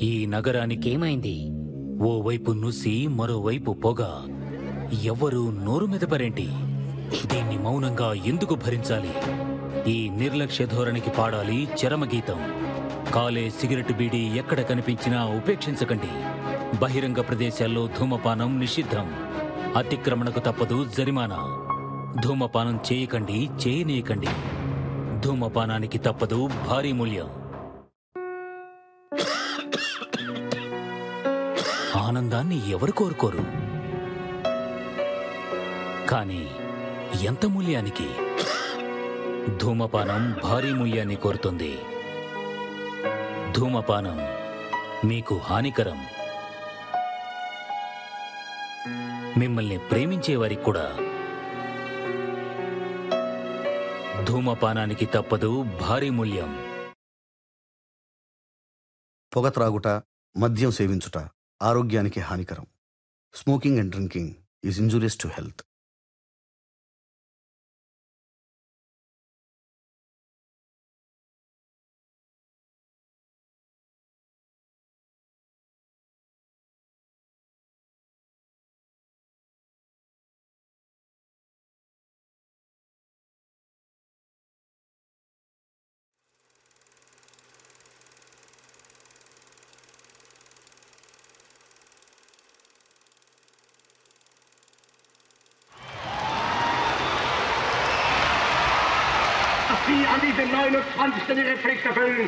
ఈ నగరానికేమైంది? ఓవైపు నుసి, మరోవైపు పొగ. ఎవ్వరూ నోరు మెదపరేంటి? దీన్ని మౌనంగా ఎందుకు భరించాలి? ఈ నిర్లక్ష్య ధోరణికి పాడాలి చరమగీతం. కాలే సిగరెట్ బీడీ ఎక్కడ కనిపించినా ఉపేక్షించకండి. బహిరంగ ప్రదేశాల్లో ధూమపానం నిషిద్ధం. అతిక్రమణకు తప్పదు జరిమానా. ధూమపానం చేయకండి, చేయనీయకండి. ధూమపానానికి తప్పదు భారీ మూల్యం. ఆనందాన్ని ఎవరు కోరుకోరు? కానీ ఎంత మూల్యానికి? ధూమపానం భారీ మూల్యాన్ని కోరుతుంది. ధూమపానం మీకు హానికరం. మిమ్మల్ని ప్రేమించేవారికి కూడా. ధూమపానానికి తప్పదు భారీ మూల్యం. పొగ త్రాగుట, మద్యం సేవించుట ఆరోగ్యానికి హానికరం. Smoking and drinking is injurious to health. Sie an diesem 29. ihre Pflicht erfüllen,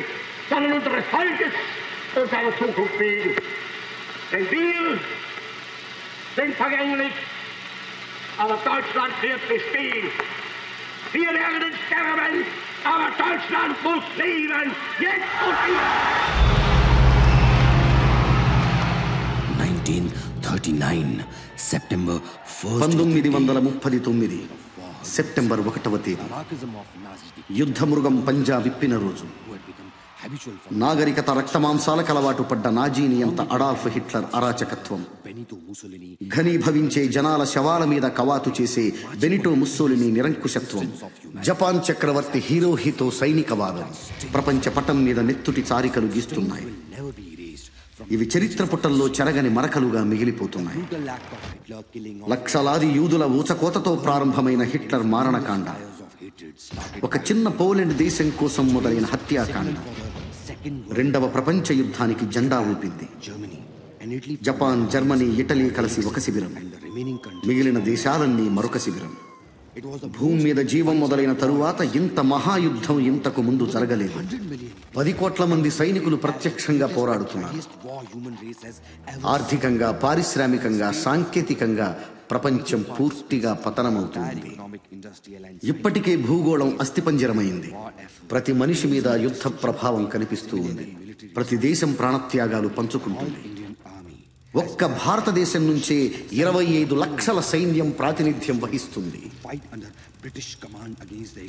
sondern unseres Volkes und seiner Zukunft wegen. Denn wir sind vergänglich, aber Deutschland wird bestehen. Wir werden sterben, aber Deutschland muss leben, jetzt und immer. 1939 September 1st. 1939 September 1వ తేదీ యుద్ధమృగం పంజా విప్పిన రోజు. నాగరికత రక్తమాంసాలకు అలవాటు పడ్డ Nazi నియంత Adolf Hitler అరాచకత్వం, ఘనీభవించే జనాల శవాల మీద కవాతు చేసే బెనిటో ముస్సోలిని నిరంకుశత్వం, జపాన్ చక్రవర్తి హిరోహితో సైనికవాదం ప్రపంచ పటం మీద నెత్తుటి చారికలు గీస్తున్నాయి. ఇవి చరిత్ర పుటల్లో చెరగని మరకలుగా మిగిలిపోతున్నాయి. లక్షలాది యూదుల ఊచకోతతో ప్రారంభమైన హిట్లర్ మారణకాండ, ఒక చిన్న పోలెండ్ దేశం కోసం మొదలైన హత్యాకాండ రెండవ ప్రపంచ యుద్ధానికి జెండా ఊపింది. జపాన్, జర్మనీ, ఇటలీ కలిసి ఒక శిబిరం, మిగిలిన దేశాలన్నీ మరొక శిబిరం. భూమి మీద జీవం మొదలైన తరువాత ఇంత మహాయుద్ధం ఇంతకు ముందు జరగలేదు. 10 కోట్ల మంది సైనికులు ప్రత్యక్షంగా పోరాడుతున్నారు. ఆర్థికంగా, పారిశ్రామికంగా, సాంకేతికంగా ప్రపంచం పూర్తిగా పతనమవుతుంది. ఇప్పటికే భూగోళం అస్థిపంజరమైంది. ప్రతి మనిషి మీద యుద్ధ ప్రభావం కనిపిస్తూ ఉంది. ప్రతి దేశం ప్రాణత్యాగాలు పంచుకుంటుంది. ఒక్క భారతదేశం నుంచే 25 లక్షల సైన్యం ప్రాతినిధ్యం వహిస్తుంది.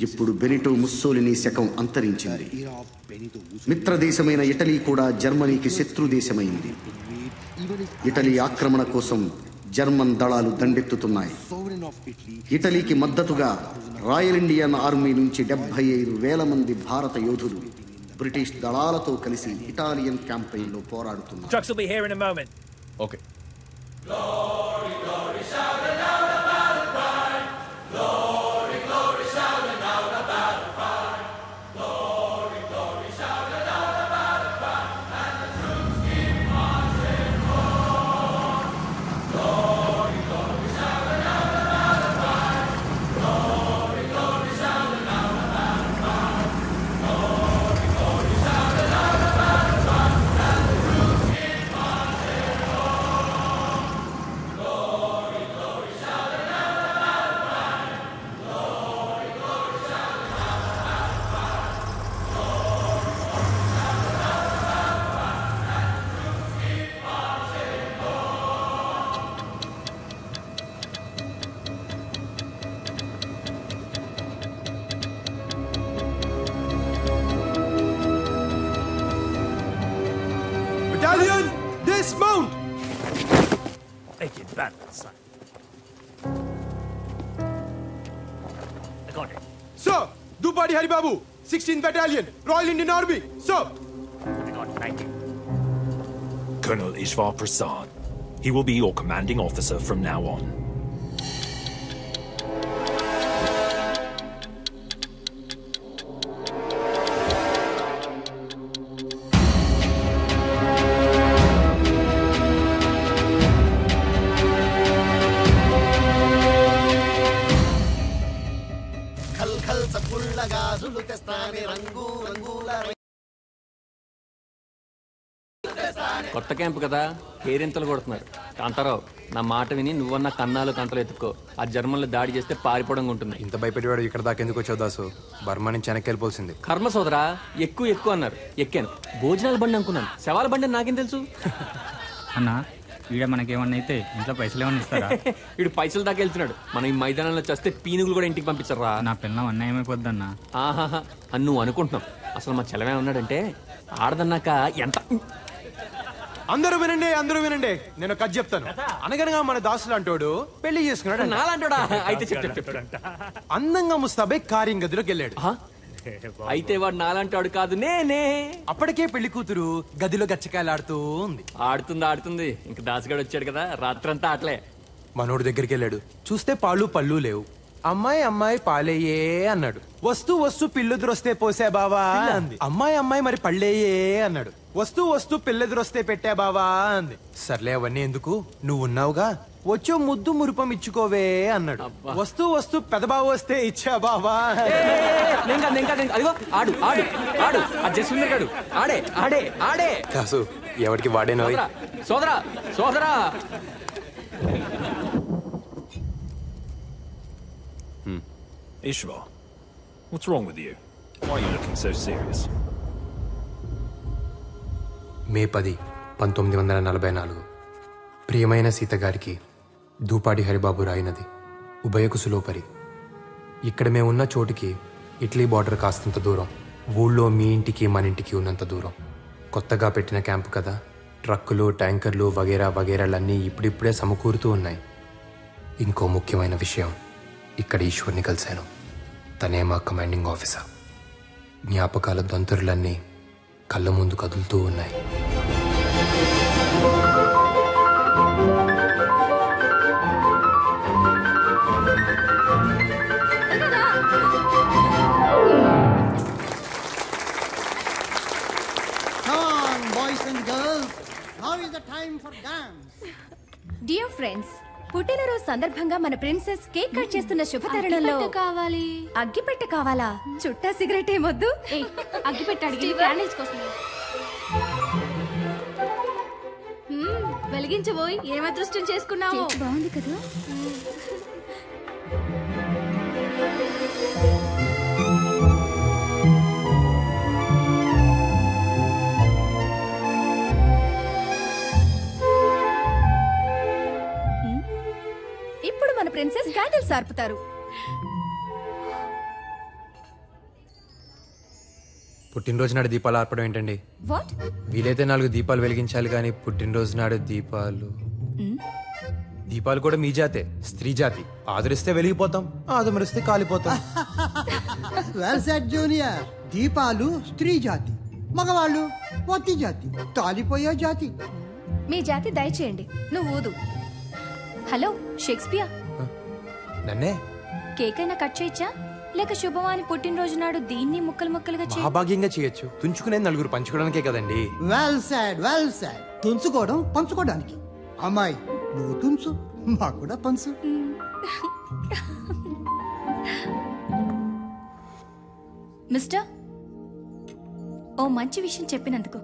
ఇప్పుడు బెనిటో ముస్సోలిని శకం అంతరించింది. మిత్రదేశమైన ఇటలీ కూడా జర్మనీకి శత్రు దేశమైంది. ఇటలీ ఆక్రమణ కోసం జర్మన్ దళాలు దండెత్తుతున్నాయి. ఇటలీకి మద్దతుగా రాయల్ ఇండియన్ ఆర్మీ నుంచి 75,000 మంది భారత యోధులు బ్రిటిష్ దళాలతో కలిసి ఇటాలియన్ క్యాంపెయిన్లో పోరాడుతున్నారు. Okay. Glory, glory, shout it out about the pride. Glory, glory, shout it out about the pride. Glory, glory, shout it out about the pride. And the troops keep marching on. Glory, glory, shout it out about the pride. Glory, glory, shout it out about the pride. Glory, glory, shout it out about the pride. And the troops keep marching on. Glory, glory, shout it out about the pride. Glory, glory, shout it out about the pride. Glory, glory, shout it out about the pride. And the troops keep marching Battalion, dismount! Take it back, son. I got it. Sir, Dupadi Haribabu, 16th Battalion, Royal Indian Army. Sir, I got 19. Colonel Ishvar Prasad. He will be your commanding officer from now on. కొత్త camp కదా పేరెంతలు కొడుతున్నారు. కాంతారావు, నా మాట విని నువ్వన్న కన్నాలు కంతలు ఎత్తుకో. ఆ జర్మన్లు దాడి చేస్తే పారిపోవడం ఉంటుంది. ఇంత భయపెట్టేవాడు ఇక్కడ దాకా ఎందుకు వచ్చావు దాసు? బర్మా నుంచి వెనక్కి వెళ్ళిపోతుంది. కర్మ సోదరా, ఎక్కువ అన్నారు. ఎక్కాను. భోజనాల బండి అనుకున్నాను. శవాల బండి అని నాకేం తెలుసు? అన్నా, ఈడ మనకేమన్నా అయితే ఇంట్లో పైసలు ఏమన్నా ఇస్తారా? వీడు పైసలు దాకా వెళ్తున్నాడు. మనం ఈ మైదానంలో చేస్తే పీనుగులు కూడా ఇంటికి పంపించరా? నా పిల్లం అన్యాయమైపోద్దన్నా. ఆహాహా అని నువ్వు అనుకుంటున్నావు. అసలు మా చెలవే ఉన్నాడంటే ఆడదన్నాక ఎంత... అందరూ వినండి, నేను కథ చెప్తాను. అనగనగా మన దాసులు అంటోడు పెళ్లి చేసుకున్నాడు. నాలంటాడా? అయితే చెప్పు. అందంగా ముస్తాబై కార్యం గదిలోకి వెళ్ళాడు. అయితే వాడు నాలంటాడు కాదు, నేనే. అప్పటికే పెళ్లి కూతురు గదిలో గచ్చకాయలు ఉంది. ఆడుతుంది. ఇంక దాసుగాడు వచ్చాడు కదా, రాత్రంతా ఆటలే. మనోడు దగ్గరికి వెళ్ళాడు. చూస్తే పాలు పళ్ళు లేవు. అమ్మాయి పాలేయే అన్నాడు. వస్తూ పిల్లెదురొస్తే పోసే బావా అంది. అమ్మాయి మరి పళ్ళేయే అన్నాడు. వస్తూ పిల్లెదురొస్తే పెట్టా బావా అంది. సర్లే అవన్నీ ఎందుకు, నువ్వు ఉన్నావుగా, వచ్చో ముద్దు మురుపం ఇచ్చుకోవే అన్నాడు. వస్తూ పెదబావ వస్తే ఇచ్చా బావా. అదిగో ఆడు ఆ జస్విందర్ గాడు ఆడే దాసు, ఎవరికి వాడేనో. సోదరా Ishvar, what's wrong with you? Why are you looking so serious? మే 10, 1944. ప్రియమైన సీత గారికి దూపాడి హరిబాబు రాయినది. ఉభయకుసులోపరి. ఇక్కడ మేమున్న చోటికి ఇటలీ బార్డర్ కాస్తంత దూరం. ఊళ్ళో మీ ఇంటికి మన ఇంటికి ఉన్నంత దూరం. కొత్తగా పెట్టిన క్యాంపు కదా, ట్రక్కులు ట్యాంకర్లు వగేరాలన్నీ ఇప్పుడిప్పుడే సమకూరుతూ ఉన్నాయి. ఇంకో ముఖ్యమైన విషయం, ఇక్కడ ఈశ్వర్ని కలిశాను. తనే మా కమాండింగ్ ఆఫీసర్. జ్ఞాపకాల దొంతరులన్నీ కళ్ళ ముందు కదులుతూ ఉన్నాయి. Dear friends, పుట్టినరోజు సందర్భంగా మన ప్రిన్సెస్ కేక్ కట్ చేస్తున్న శుభతరుణంలో కావాలి. అగ్గిపెట్టె కావాలా? చుట్టా సిగరెట్ ఏమొద్దు. అగ్గిపెట్టె అడిగి క్యాండిల్స్ కోసం వెలిగించబోయి ఏం అదృష్టం చేసుకున్నావు. బాగుంది కదా. ఇప్పుడు మన ప్రిన్సెస్ క్యాండిల్స్ ఆర్పుతారు. పుట్టినరోజు నాడు దీపాలు ఆర్పడం ఏంటండి? వాట్? వీలైతే 4 దీపాలు వెలిగించాలి, కానీ పుట్టినరోజు నాడు దీపాలు కూడా మీ జాతే, స్త్రీ జాతి. ఆదరిస్తే వెలిగిపోతాం, ఆదమరిస్తే కాలిపోతాం. Well said junior. దీపాలు స్త్రీ జాతి, మగవాళ్ళు పొత్తి జాతి, కాలిపోయే జాతి. మీ జాతి దయచేయండి. నువ్వు ఊదు. హలో షేక్స్పియర్, నన్నే కేక్ అయినా కట్ చేయొచ్చా, లేక శుభవాని పుట్టినరోజు నాడు దీన్ని ముక్కలుగా మహాభాగ్యంగా చేయొచ్చు. తుంచుకునేది 4 పంచుకోవడానికే కదండి. Well said. తుంచుకోవడం పంచుకోవడానికి. అమ్మాయి నువ్వు తుంచు, మాకు కూడా పంచు. మిస్టర్, ఓ మంచి విషయం చెప్పినందుకు.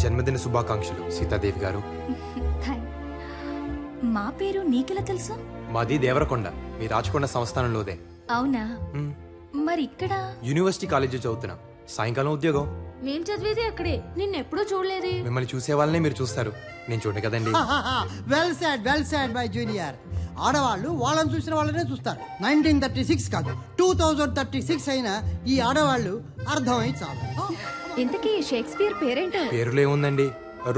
జన్మదిన శుభాకాంక్షలు సీతాదేవి గారు. మా పేరు నీకెలా తెలుసు? మాది దేవరకొండ, మీ రాచకొండ సంస్థానంలోదే. అవునా? మరి ఇక్కడ యూనివర్సిటీ కాలేజీ చదువుతున్నా. సాయంకాలం ఉద్యోగం. మేం చదివేది అక్కడే, నిన్నెప్పుడూ చూడలేదే. మిమ్మల్ని చూసే వాళ్ళనే మీరు చూస్తారు, నేను చూడండి కదండి. Well said my junior. ఆడవాళ్ళు వాళ్ళని చూసిన వాళ్ళనే చూస్తారు. 1936 కాదు, 2036 అయినా ఈ ఆడవాళ్ళు అర్థమై చాలు. ఇంతకీ షేక్స్పియర్ పేరేంటో? పేరులో ఏముందండి?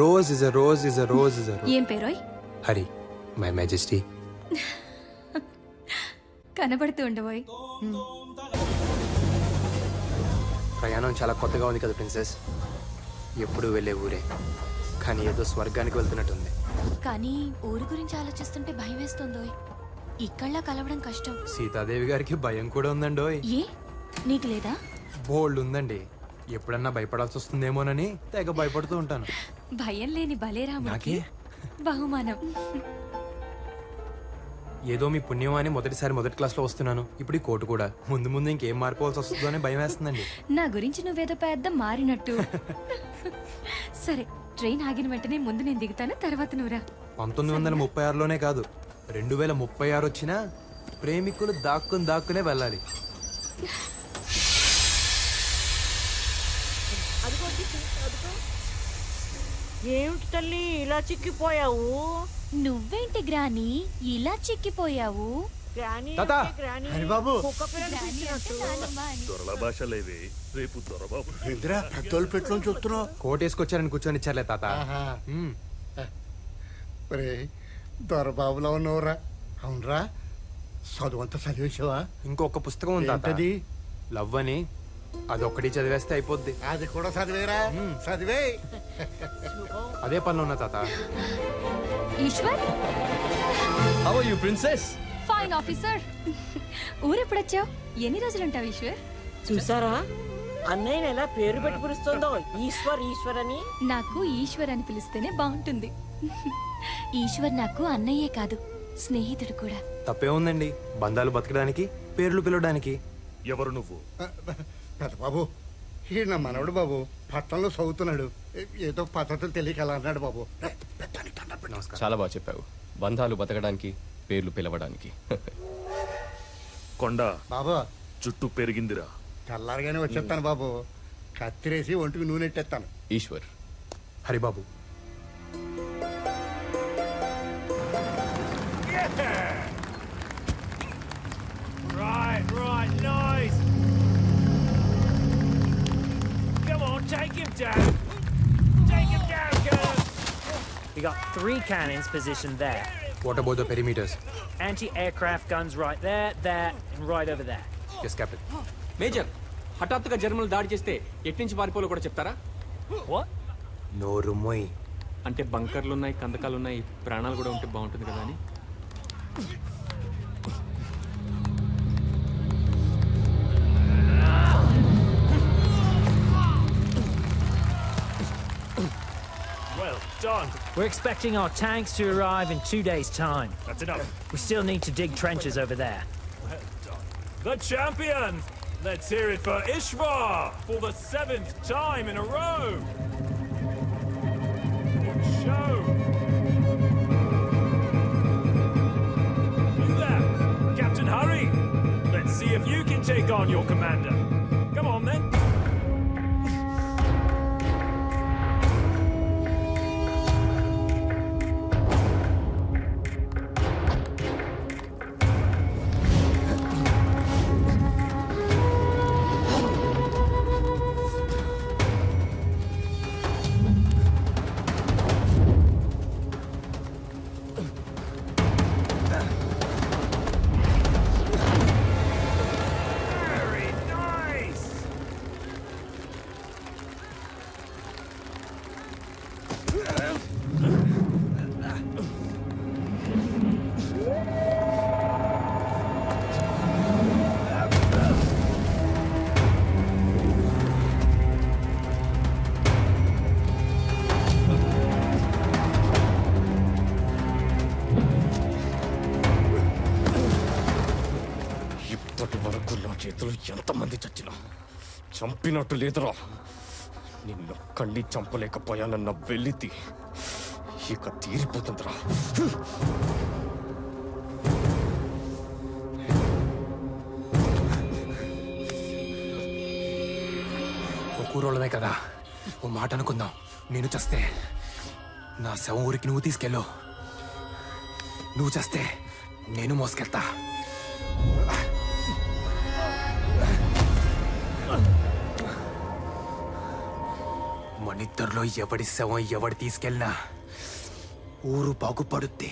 Rose is a rose is a rose is a rose. ఏం పేరోయ్? Hari, my majesty. కనబడుతూ ఉండబోయ్. ప్రయాణం చాలా కొత్తగా ఉంది కదా ప్రిన్సెస్. ఎప్పుడు వెళ్ళే ఊరే. కానీ ఏదో స్వర్గానికి వెళ్తున్నట్టుంది. కానీ ఊరి గురించి ఆలోచిస్తుంటే భయం వేస్తుందో. ఇక్కడ్లా కలవడం కష్టం. సీతాదేవి గారికి భయం కూడా ఉందండోయ్. ఏ నీకు లేదా? బోల్డ్ ఉందండి. ఎప్పుడన్నా భయపడాల్సి వస్తుందేమోనని తెగ భయపడుతూ ఉంటాను. భయం లేని బలేరాముడికి బహుమానం. ఏదో మీ పుణ్యం అని మొదటిసారి మొదటి క్లాస్లో వస్తున్నాను. ఇప్పుడు ఈ కోటు కూడా. ముందు ముందు ఇంకేం మారిపోవాల్సి వస్తుందో అని భయం వేస్తుందండి. నా గురించి నువ్వేదో పెద్ద మారినట్టు. సరే, ట్రైన్ ఆగిన వెంటనే ముందు నేను దిగుతాను, తర్వాత నువ్వురా. 1936లోనే కాదు, 2036 వచ్చినా ప్రేమికులు దాక్కునే వెళ్ళాలి. ఏమిటి తల్లి ఇలా చిక్కిపోయావు? నువ్వేంటి గ్రాని ఇలా చిక్కిపోయావు? బాబు దొరల భాషలేవి రేపు దొరబాబు పెద్దోళ్ళు పెట్టుకొని చూస్తున్నావు. కోటేసుకొచ్చారని కూర్చొని ఇచ్చారులే తాత. దొరబాబులో ఉన్నవరా? అవునరా, చదువు అంతా చదివేసావా? ఇంకొక పుస్తకం ఉంది తాత, లవ్ అని. అదొక్కటి చదివేస్తే అయిపోద్ది. అది కూడా చదివేరా? చదివే. అదే పనిలో ఉన్నా తాత. Eshwar, how are you princess? Fine officer. ఊరెప్పుడొచ్చావు? ఎన్ని రోజులుంటావు ఈశ్వర్? చూసారా అన్నయ్య ఎలా పేరు పెట్టి పిలుస్తుందో, ఈశ్వర్ ఈశ్వర్ అని. నాకు ఈశ్వర్ అని పిలిస్తేనే బాగుంటుంది. ఈశ్వర్ నాకు అన్నయ్యే కాదు, స్నేహితుడు కూడా. తప్పే ఉందండి, బంధాలు బతకడానికి, పేర్లు పిలవడానికి. ఎవరు నువ్వు? పెద్ద బాబు, ఈ నా మనవడు బాబు పట్టణంలో చదువుతున్నాడు. ఏదో పద్ధతులు తెలియక అలా అన్నాడు బాబు. చాలా బాగా చెప్పావు. బంధాలు బతకడానికి, పేర్లు పిలవడానికి. కొండ బాబు చుట్టూ పెరిగిందిరా. తెల్లారగానే వచ్చేస్తాను బాబు. కత్తిరేసి ఒంటికి నూనె ఎట్టేస్తాను. Eshwar. Haribabu. Right, nice. Come on, take him down. Take him down, girl. We got 3 cannons positioned there. What about the perimeters? Anti-aircraft guns right there, there, and right over there. Yes, Captain. Major, హఠాత్తుగా జర్మన్లు దాడి చేస్తే ఎట్నుంచి పారిపోలో కూడా చెప్తారా? నోరు మొయ్. అంటే బంకర్లు ఉన్నాయి, కందకాలు ఉన్నాయి, ప్రాణాలు కూడా ఉంటే బాగుంటుంది కదా అని. Well done. We're expecting our tanks to arrive in 2 days' time. That's enough. We still need to dig trenches over there. Well done. The champions! Let's hear it for Ishvar for the 7th time in a row. Good show. You there, Captain Hurry. Let's see if you can take on your commander. Come on then. చేతులు ఎంతమంది చచ్చినా చంపినట్టు లేదురా. నిన్ను కళ్ళి చంపలేకపోయానన్న వెలితి ఇక తీరిపోతుందిరా. కూరోళ్ళమే కదా, ఓ మాట అనుకుందాం. నేను చస్తే నా శవం ఊరికి నువ్వు తీసుకెళ్ళు, నువ్వు చస్తే నేను మోసుకెళ్తా. మనిద్దరిలో ఎవడి శవం ఎవడి తీసుకెళ్ళినా ఊరు బాగుపడుద్ది.